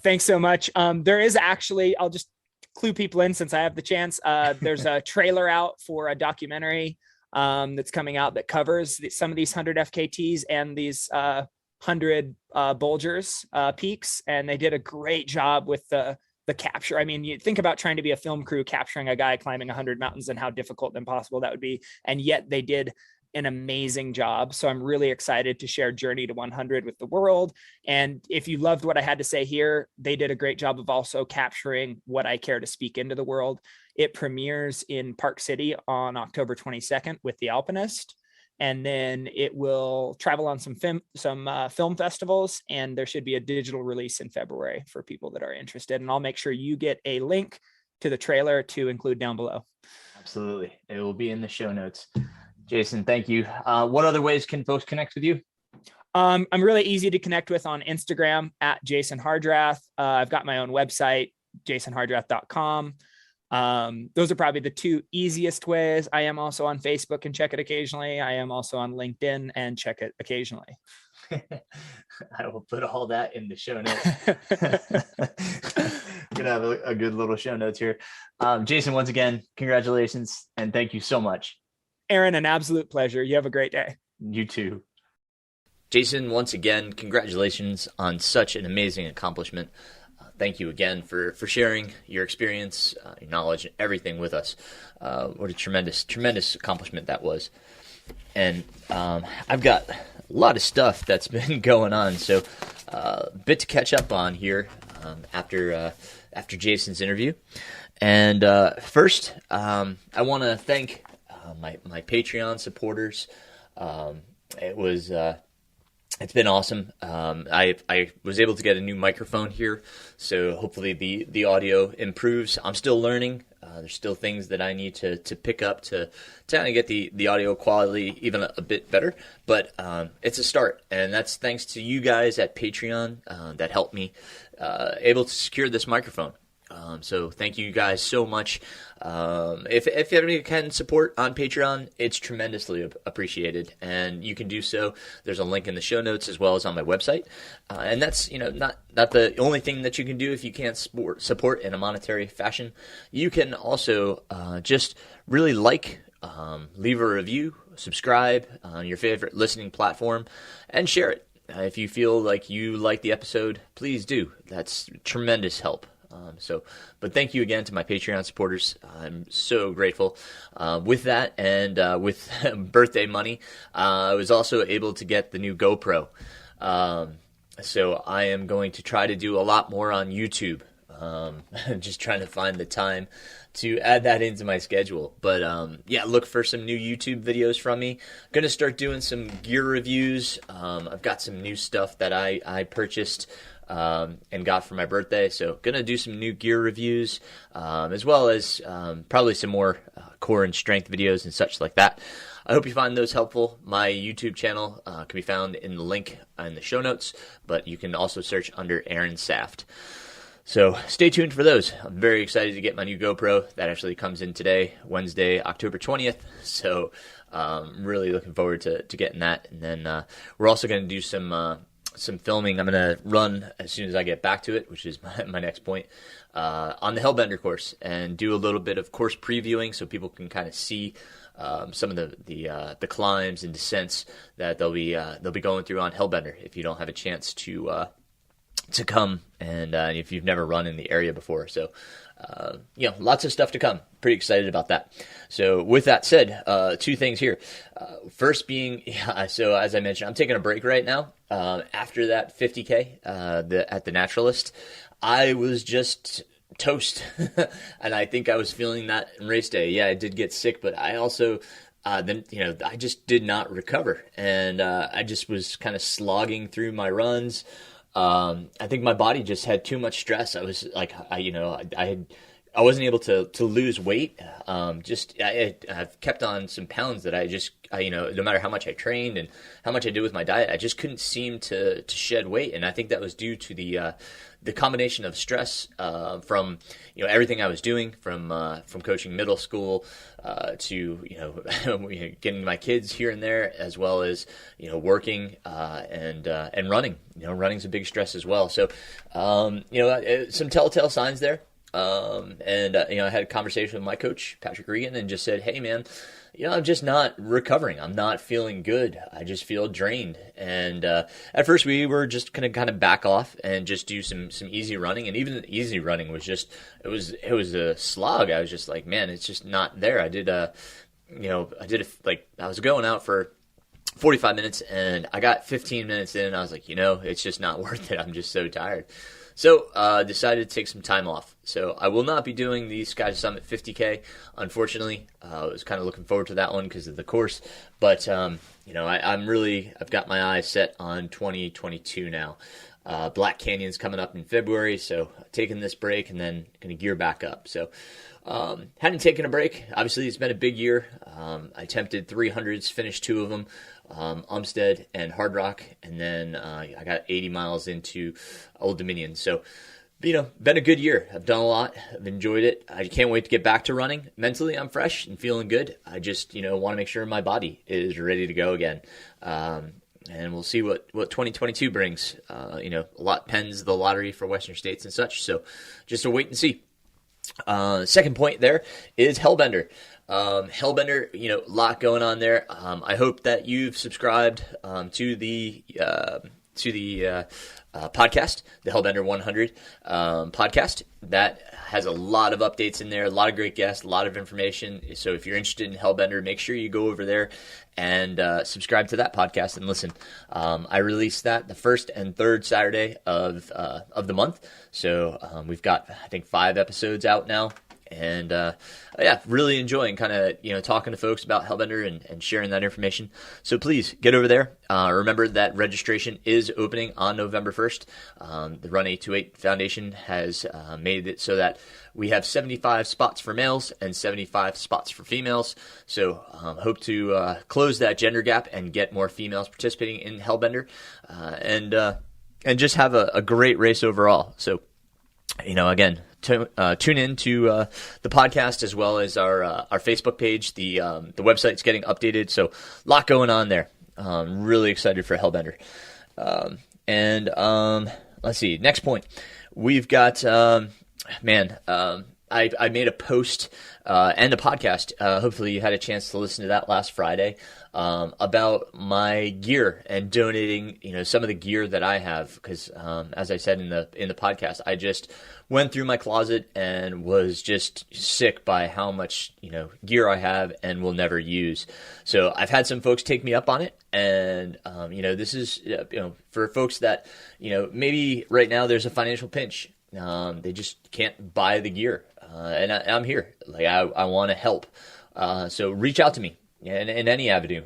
Thanks so much. There is actually, I'll just clue people in since I have the chance. There's a trailer out for a documentary that's coming out that covers some of these 100 FKTs and these 100 Bulgers peaks. And they did a great job with the capture. I mean, you think about trying to be a film crew capturing a guy climbing 100 mountains and how difficult and impossible that would be. And yet they did an amazing job. So I'm really excited to share Journey to 100 with the world. And if you loved what I had to say here, they did a great job of also capturing what I care to speak into the world. It premieres in Park City on October 22nd with The Alpinist. And then it will travel on some film festivals, and there should be a digital release in February for people that are interested. And I'll make sure you get a link to the trailer to include down below. Absolutely. It will be in the show notes. Jason, thank you. What other ways can folks connect with you? I'm really easy to connect with on Instagram at Jason Hardrath. I've got my own website, jasonhardrath.com. Those are probably the two easiest ways. I am also on Facebook and check it occasionally. I am also on LinkedIn and check it occasionally. I will put all that in the show notes. Gonna have a good little show notes here. Jason, once again, congratulations and thank you so much. Aaron, an absolute pleasure. You have a great day. You too. Jason, once again, congratulations on such an amazing accomplishment. Thank you again for sharing your experience, your knowledge, and everything with us. What a tremendous accomplishment that was. And I've got a lot of stuff that's been going on, so a bit to catch up on here after Jason's interview. And first, I want to thank my Patreon supporters. It's been awesome. I was able to get a new microphone here, so hopefully the audio improves. I'm still learning. There's still things that I need to pick up to kind of get the audio quality even a bit better. But it's a start, and that's thanks to you guys at Patreon that helped me able to secure this microphone. So thank you guys so much. If anybody can support on Patreon, it's tremendously appreciated, and you can do so. There's a link in the show notes as well as on my website. And that's not the only thing that you can do if you can't support in a monetary fashion. You can also just really leave a review, subscribe on your favorite listening platform, and share it. If you feel like you like the episode, please do. That's tremendous help. But thank you again to my Patreon supporters. I'm so grateful. With that and with birthday money, I was also able to get the new GoPro. So I am going to try to do a lot more on YouTube. Just trying to find the time to add that into my schedule. But look for some new YouTube videos from me. I'm going to start doing some gear reviews. I've got some new stuff that I purchased and got for my birthday. So gonna do some new gear reviews, as well as probably some more core and strength videos and such like that. I hope you find those helpful. My YouTube channel can be found in the link in the show notes, but you can also search under Aaron Saft. So stay tuned for those. I'm very excited to get my new GoPro. That actually comes in today, Wednesday, October 20th. So really looking forward to getting that. And then we're also going to do some filming. I'm going to run as soon as I get back to it, which is my next point, on the Hellbender course, and do a little bit of course previewing so people can kind of see some of the climbs and descents that they'll be going through on Hellbender if you don't have a chance to come, and if you've never run in the area before. So lots of stuff to come. Pretty excited about that. So with that said, two things here. First being, so as I mentioned, I'm taking a break right now. After that 50K at the Naturalist, I was just toast. And I think I was feeling that in race day. Yeah, I did get sick, but I also I just did not recover. And I just was kind of slogging through my runs. I think my body just had too much stress. I was like, I had I wasn't able to lose weight. I've kept on some pounds that no matter how much I trained and how much I did with my diet, I just couldn't seem to shed weight. And I think that was due to the combination of stress from everything I was doing from coaching middle school to getting my kids here and there, as well as working and running. Running's a big stress as well. So some telltale signs there. I had a conversation with my coach, Patrick Regan, and just said, hey, man, I'm just not recovering. I'm not feeling good. I just feel drained. And at first we were just going to kind of back off and just do some easy running. And even the easy running was just, it was a slog. I was just like, man, it's just not there. I was going out for 45 minutes and I got 15 minutes in and I was like, it's just not worth it. I'm just so tired. So decided to take some time off. So I will not be doing the Sky to Summit 50K, unfortunately. I was kind of looking forward to that one because of the course. But, I've got my eyes set on 2022 now. Black Canyon's coming up in February, so taking this break and then going to gear back up. So hadn't taken a break. Obviously, it's been a big year. I attempted 300s, finished 2 of them. Umstead and Hardrath, and then I got 80 miles into Old Dominion. So, been a good year. I've done a lot. I've enjoyed it. I can't wait to get back to running. Mentally, I'm fresh and feeling good. I just, want to make sure my body is ready to go again. And we'll see what 2022 brings. A lot depends the lottery for Western states and such. So, just a wait and see. Second point there is Hellbender. Hellbender, a lot going on there. I hope that you've subscribed to the podcast, the Hellbender 100 podcast. That has a lot of updates in there, a lot of great guests, a lot of information. So if you're interested in Hellbender, make sure you go over there and subscribe to that podcast and listen. I release that the first and third Saturday of the month. So we've got, I think, 5 episodes out now. And really enjoying kind of talking to folks about Hellbender and sharing that information. So please get over there. Remember that registration is opening on November 1st. The Run 828 Foundation has made it so that we have 75 spots for males and 75 spots for females. So hope to close that gender gap and get more females participating in Hellbender, and just have a great race overall. So again, tune in to the podcast as well as our Facebook page. The website's getting updated, so a lot going on there. Really excited for Hellbender. Let's see. Next point, we've got I made a post and a podcast. Hopefully, you had a chance to listen to that last Friday about my gear and donating, some of the gear that I have. Because as I said in the podcast, I just went through my closet and was just sick by how much gear I have and will never use. So I've had some folks take me up on it, and this is for folks that maybe right now there's a financial pinch. They just can't buy the gear, and I'm here. I want to help. So reach out to me in any avenue.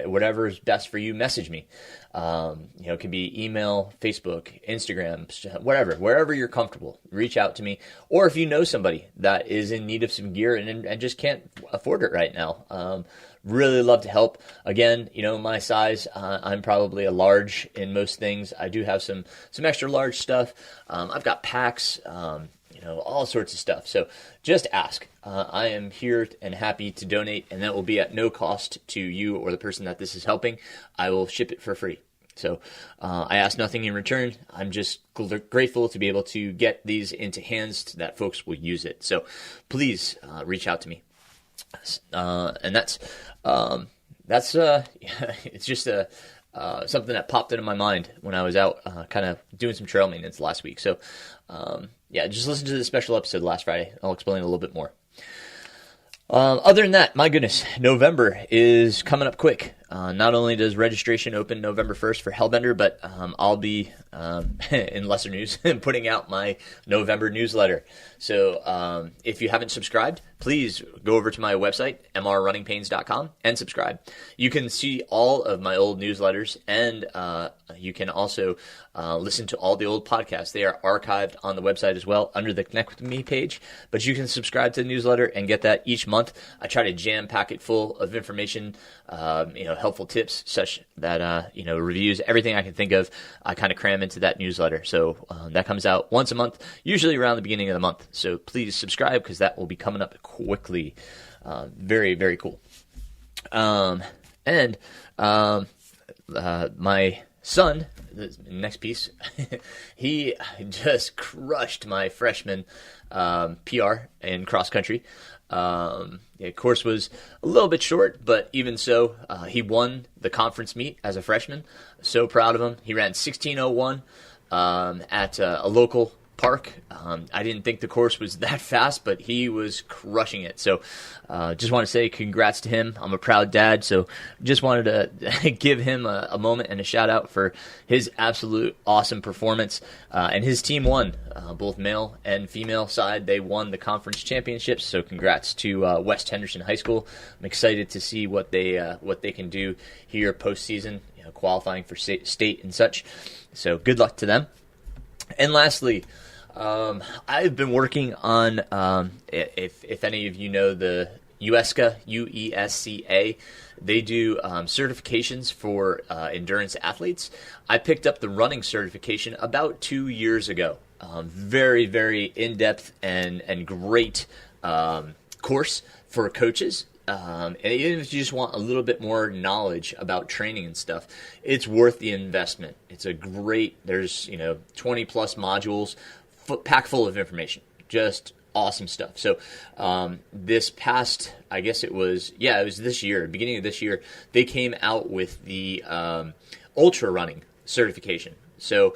Whatever is best for you. Message me. It could be email, Facebook, Instagram, wherever you're comfortable. Reach out to me. Or if you know somebody that is in need of some gear and just can't afford it right now. Really love to help. Again, my size, I'm probably a large in most things. I do have some extra large stuff. I've got packs, all sorts of stuff. So just ask. I am here and happy to donate, and that will be at no cost to you or the person that this is helping. I will ship it for free. So I ask nothing in return. I'm just grateful to be able to get these into hands that folks will use it. So please reach out to me. And that's it's just something that popped into my mind when I was out kind of doing some trail maintenance last week. So just listen to the special episode last Friday. I'll explain a little bit more. Other than that, my goodness, November is coming up quick. not only does registration open November 1st for Hellbender, but I'll be, in lesser news, putting out my November newsletter. So if you haven't subscribed, please go over to my website, mrrunningpains.com, and subscribe. You can see all of my old newsletters, and you can also listen to all the old podcasts. They are archived on the website as well under the Connect With Me page, but you can subscribe to the newsletter and get that each month. I try to jam-pack it full of information, helpful tips, such that, reviews, everything I can think of, I kind of cram into that newsletter. So that comes out once a month, usually around the beginning of the month. So please subscribe, because that will be coming up quickly. Very, very cool. My son, the next piece, he just crushed my freshman PR in cross country. Course was a little bit short, but even so, he won the conference meet as a freshman. So proud of him. He ran 16:01 at a local park. I didn't think the course was that fast, but he was crushing it. So just want to say congrats to him. I'm a proud dad, so just wanted to give him a moment and a shout out for his absolute awesome performance. And his team won, both male and female side. They won the conference championships, so congrats to West Henderson High School. I'm excited to see what they can do here postseason, qualifying for state and such. So good luck to them. And lastly, I've been working on, if any of you know the UESCA, UESCA, they do certifications for endurance athletes. I picked up the running certification about 2 years ago. Very, very in-depth and great course for coaches. And even if you just want a little bit more knowledge about training and stuff, it's worth the investment. It's a great, there's 20 plus modules, pack full of information, just awesome stuff. So this past, I guess it was this year, beginning of this year, they came out with the ultra running certification. So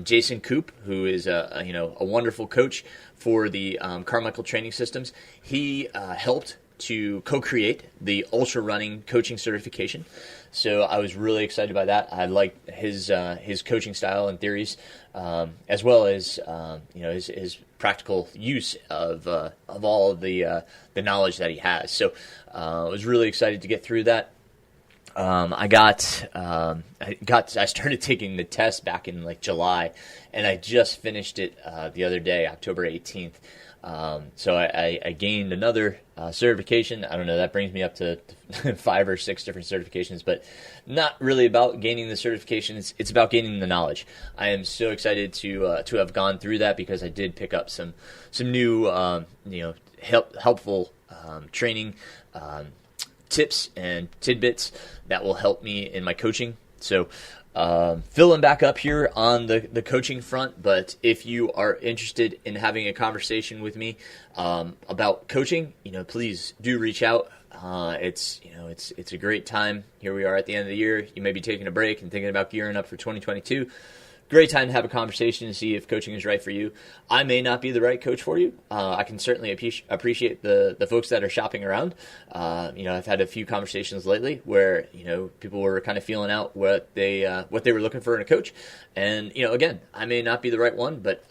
Jason Koop, who is a wonderful coach for the Carmichael Training Systems, he helped to co-create the ultra running coaching certification. So I was really excited by that. I liked his coaching style and theories, as well as his practical use of all of the knowledge that he has. So I was really excited to get through that. I started taking the test back in like July, and I just finished it the other day, October 18th. So I gained another certification. I don't know, that brings me up to 5 or 6 different certifications, but not really about gaining the certifications. It's about gaining the knowledge. I am so excited to have gone through that, because I did pick up some new helpful training tips and tidbits that will help me in my coaching. So filling back up here on the coaching front, but if you are interested in having a conversation with me about coaching, please do reach out. It's a great time. Here we are at the end of the year. You may be taking a break and thinking about gearing up for 2022. Great time to have a conversation and see if coaching is right for you. I may not be the right coach for you. I can certainly appreciate the folks that are shopping around. I've had a few conversations lately where people were kind of feeling out what they were looking for in a coach, and again, I may not be the right one, but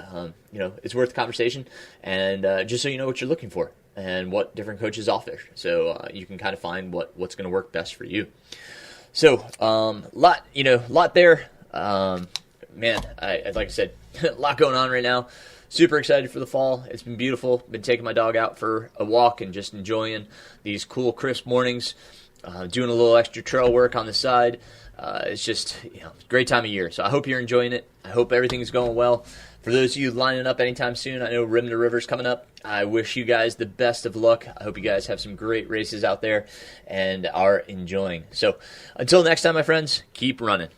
it's worth the conversation, and just so you know what you're looking for and what different coaches offer, so you can kind of find what's going to work best for you. So lot there. Man, like I said, a lot going on right now. Super excited for the fall. It's been beautiful. Been taking my dog out for a walk and just enjoying these cool, crisp mornings. Doing a little extra trail work on the side. It's just great time of year. So I hope you're enjoying it. I hope everything's going well. For those of you lining up anytime soon, I know Rim to River's coming up. I wish you guys the best of luck. I hope you guys have some great races out there and are enjoying. So until next time, my friends, keep running.